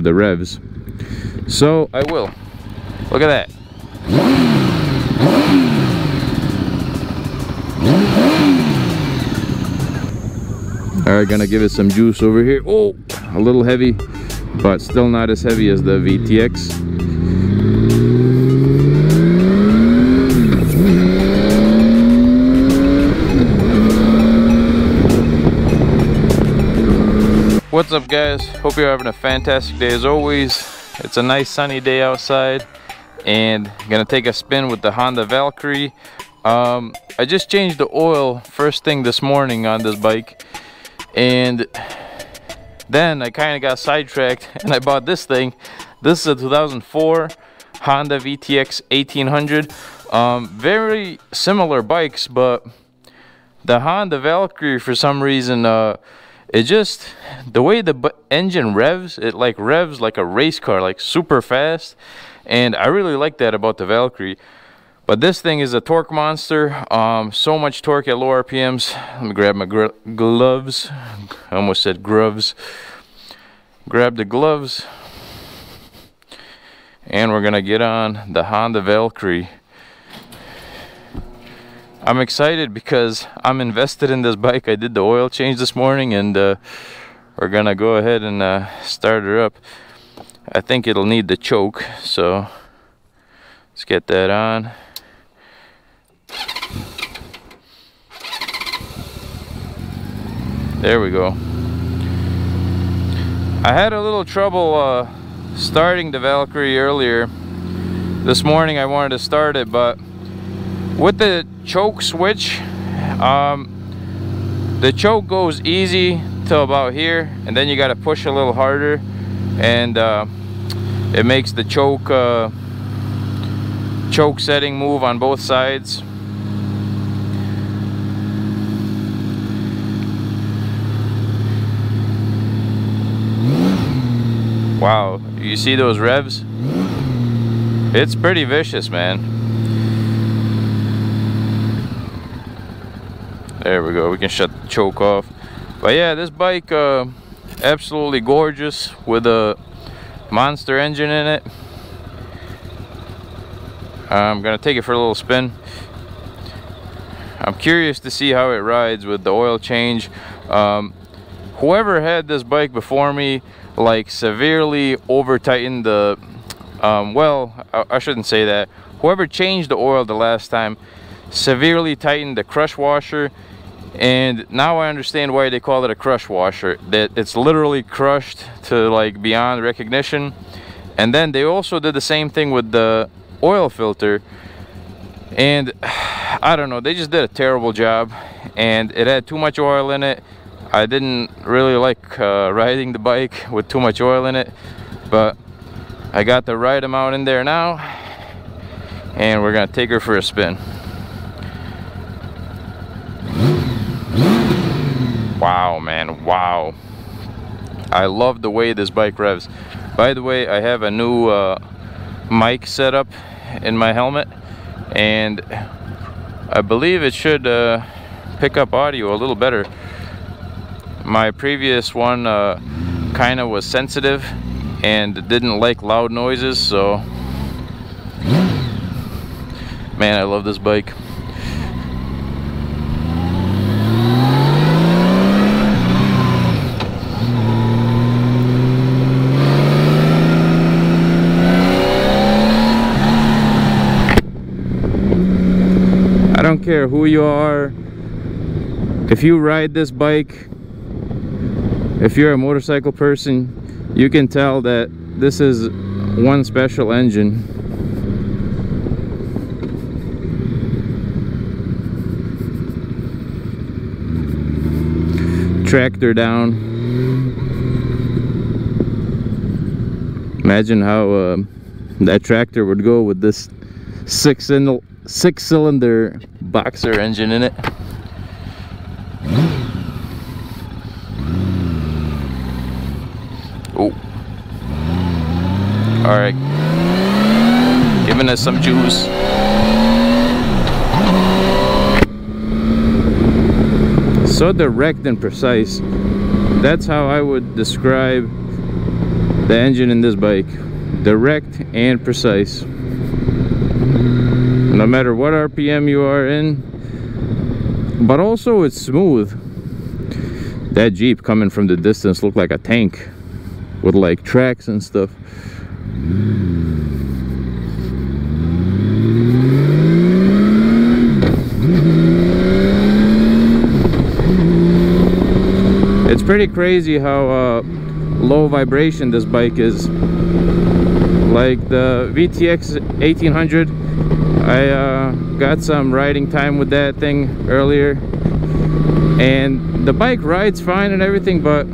the revs. So I will. Look at that. Alright, gonna give it some juice over here. Oh, a little heavy, but still not as heavy as the VTX. What's up, guys? Hope you're having a fantastic day as always. It's a nice sunny day outside, and I'm gonna take a spin with the Honda Valkyrie. I just changed the oil first thing this morning on this bike, and then I kind of got sidetracked and I bought this thing. This is a 2004 Honda VTX 1800. Very similar bikes, but the Honda Valkyrie, for some reason, it just, the way the engine revs, it like revs like a race car, like super fast, and I really like that about the Valkyrie. But this thing is a torque monster. So much torque at low RPMs. Let me grab my gloves. I almost said gloves. Grab the gloves, and we're gonna get on the Honda Valkyrie. I'm excited because I'm invested in this bike. I did the oil change this morning, and we're gonna go ahead and start her up. I think it'll need the choke, so let's get that on. There we go. I had a little trouble starting the Valkyrie earlier. This morning I wanted to start it, but with the choke switch, the choke goes easy till about here, and then you got to push a little harder, and it makes the choke setting move on both sides. Wow, you see those revs? It's pretty vicious, man. There we go, we can shut the choke off. But yeah, this bike, absolutely gorgeous with a monster engine in it. I'm gonna take it for a little spin. I'm curious to see how it rides with the oil change. Whoever had this bike before me, like, severely over tightened the well, I shouldn't say that. Whoever changed the oil the last time severely tightened the crush washer, and now I understand why they call it a crush washer. That it's literally crushed to like beyond recognition. And then they also did the same thing with the oil filter, and I don't know, they just did a terrible job, and it had too much oil in it. I didn't really like riding the bike with too much oil in it, but I got the right amount in there now, and we're gonna take her for a spin. Wow, man, wow. I love the way this bike revs. By the way, I have a new mic set up in my helmet, and I believe it should pick up audio a little better. My previous one kind of was sensitive and didn't like loud noises, so man, I love this bike. I don't care who you are, if you ride this bike, if you're a motorcycle person, you can tell that this is one special engine. Tractor down. Imagine how that tractor would go with this six-cylinder boxer engine in it. Oh, all right, giving us some juice. So direct and precise. That's how I would describe the engine in this bike. Direct and precise. No matter what RPM you are in. But also it's smooth. That Jeep coming from the distance looked like a tank with like tracks and stuff. It's pretty crazy how low vibration this bike is. Like the VTX 1800, I got some riding time with that thing earlier, and the bike rides fine and everything, but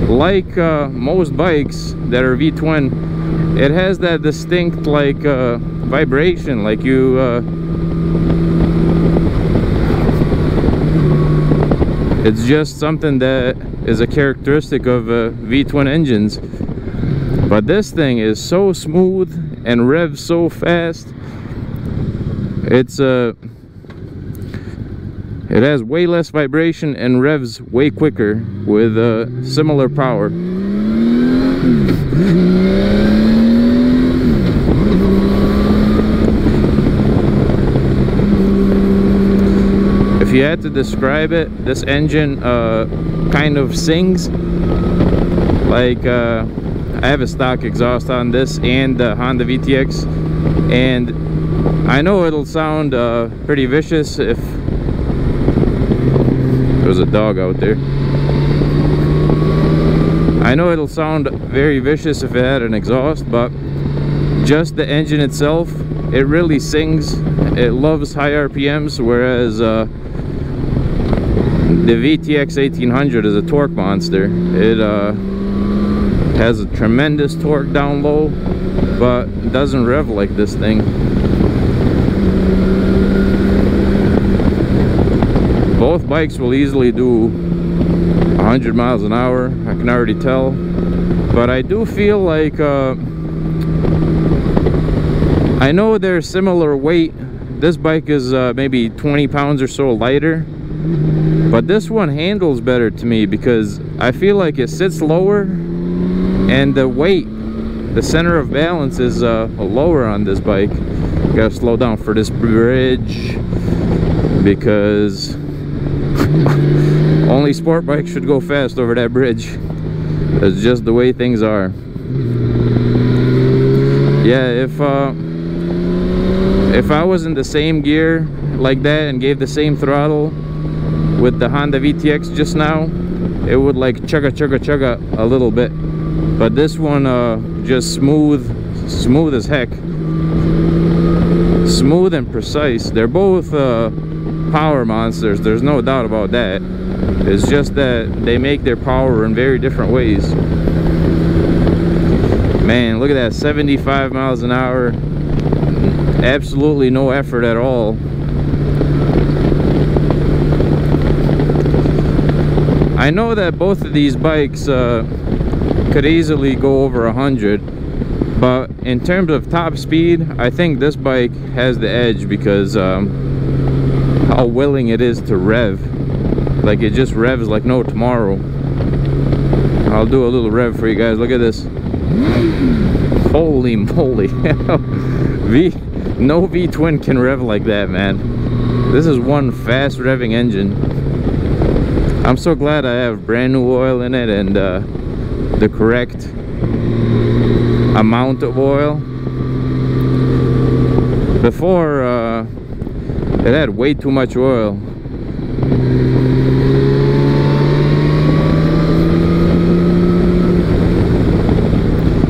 like most bikes that are V-twin, it has that distinct like vibration, like you it's just something that is a characteristic of V-twin engines. But this thing is so smooth and revs so fast. It has way less vibration and revs way quicker with similar power. If you had to describe it, this engine kind of sings like I have a stock exhaust on this and the Honda VTX, and I know it'll sound pretty vicious if there's a dog out there. I know it'll sound very vicious if it had an exhaust, but just the engine itself, it really sings. It loves high RPMs, whereas the VTX 1800 is a torque monster. It has a tremendous torque down low, but doesn't rev like this thing. Both bikes will easily do 100 miles an hour, I can already tell. But I do feel like I know they're similar weight. This bike is maybe 20 pounds or so lighter, but this one handles better to me because I feel like it sits lower, and the weight, the center of balance is lower on this bike. Gotta slow down for this bridge because only sport bikes should go fast over that bridge. That's just the way things are. Yeah, if I was in the same gear like that and gave the same throttle with the Honda VTX just now, it would like chugga chugga chugga a little bit. But this one just smooth as heck. Smooth and precise. They're both power monsters, there's no doubt about that. It's just that they make their power in very different ways. Man, look at that, 75 miles an hour. Absolutely no effort at all. I know that both of these bikes could easily go over 100, but in terms of top speed, I think this bike has the edge because how willing it is to rev. Like, it just revs like no tomorrow. I'll do a little rev for you guys. Look at this. Holy moly. No V-twin can rev like that, man. This is one fast revving engine. I'm so glad I have brand new oil in it and the correct amount of oil. Before it had way too much oil.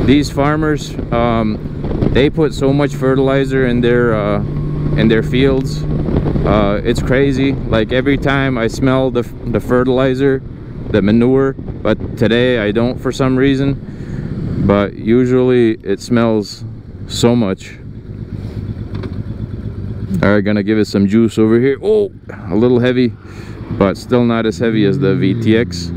These farmers, they put so much fertilizer in their fields. It's crazy. Like, every time I smell the fertilizer, the manure, but today I don't for some reason. But usually it smells so much. Alright, gonna give it some juice over here. Oh, a little heavy, but still not as heavy as the VTX.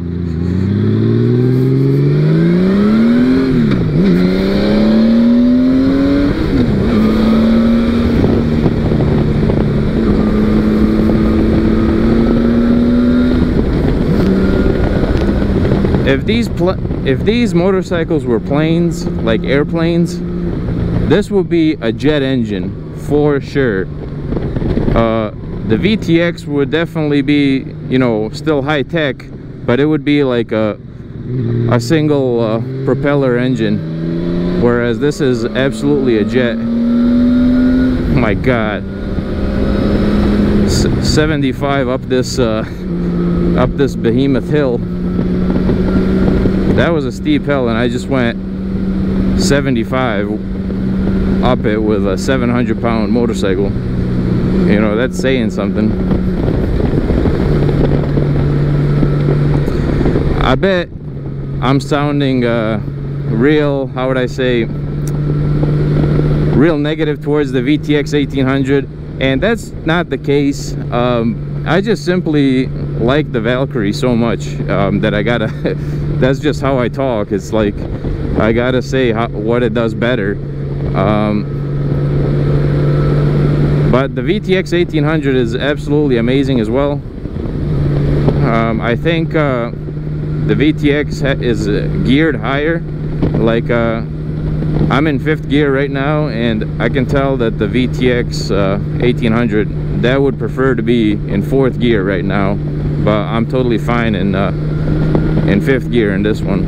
If if these motorcycles were planes, like airplanes, this would be a jet engine for sure. The VTX would definitely be, you know, still high tech, but it would be like a single propeller engine, whereas this is absolutely a jet. Oh my god. 75 up this behemoth hill. That was a steep hill, and I just went 75 up it with a 700-pound motorcycle. You know, that's saying something. I bet I'm sounding real, how would I say, real negative towards the VTX 1800, and that's not the case. I just simply like the Valkyrie so much that I gotta that's just how I talk. It's like I gotta say what it does better. But the VTX 1800 is absolutely amazing as well. I think the VTX is geared higher. Like I'm in 5th gear right now, and I can tell that the VTX 1800, that would prefer to be in 4th gear right now, but I'm totally fine in 5th gear in this one.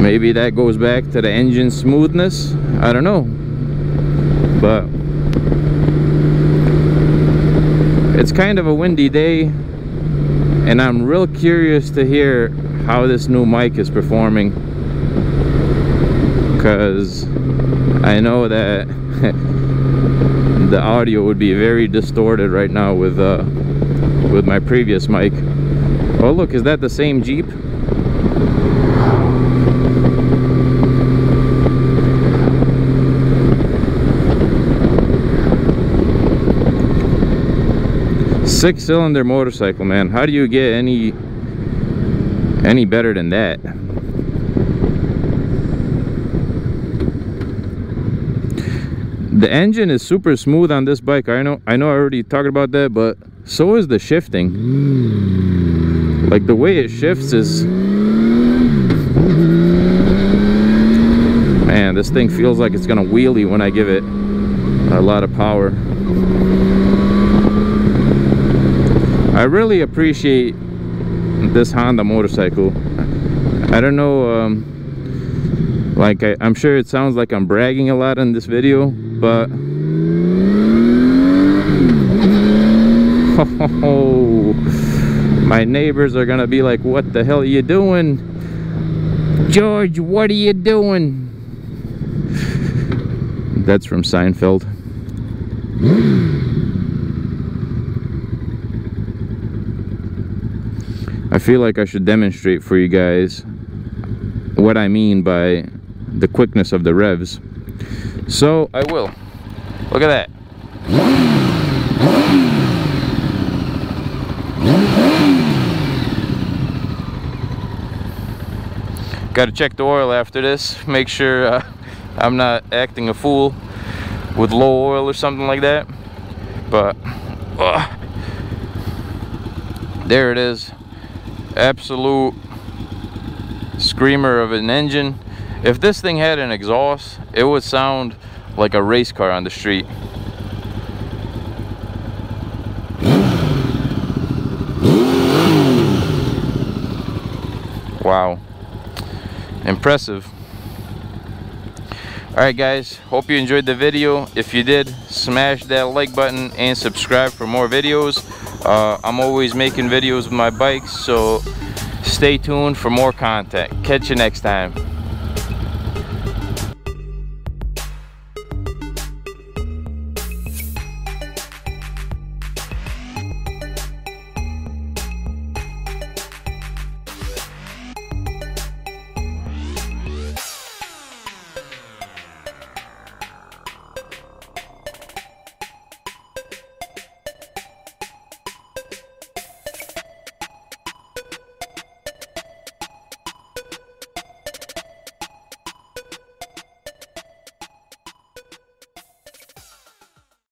Maybe that goes back to the engine smoothness, I don't know, but it's kind of a windy day, and I'm real curious to hear how this new mic is performing, because I know that the audio would be very distorted right now with my previous mic. Oh look, is that the same Jeep? Six-cylinder motorcycle, man. How do you get any better than that? The engine is super smooth on this bike. I know I already talked about that, but so is the shifting. Like the way it shifts is, man, this thing feels like it's gonna wheelie when I give it a lot of power. I really appreciate this Honda motorcycle. I don't know, like I'm sure it sounds like I'm bragging a lot in this video, but oh, my neighbors are gonna be like, what the hell are you doing, George? What are you doing? That's from Seinfeld. I feel like I should demonstrate for you guys what I mean by the quickness of the revs. So I will. Look at that. Got to check the oil after this. Make sure I'm not acting a fool with low oil or something like that. But there it is. Absolute screamer of an engine. If this thing had an exhaust, it would sound like a race car on the street. Wow, impressive. Alright guys, hope you enjoyed the video. If you did, smash that like button and subscribe for more videos. I'm always making videos with my bikes, so stay tuned for more content. Catch you next time.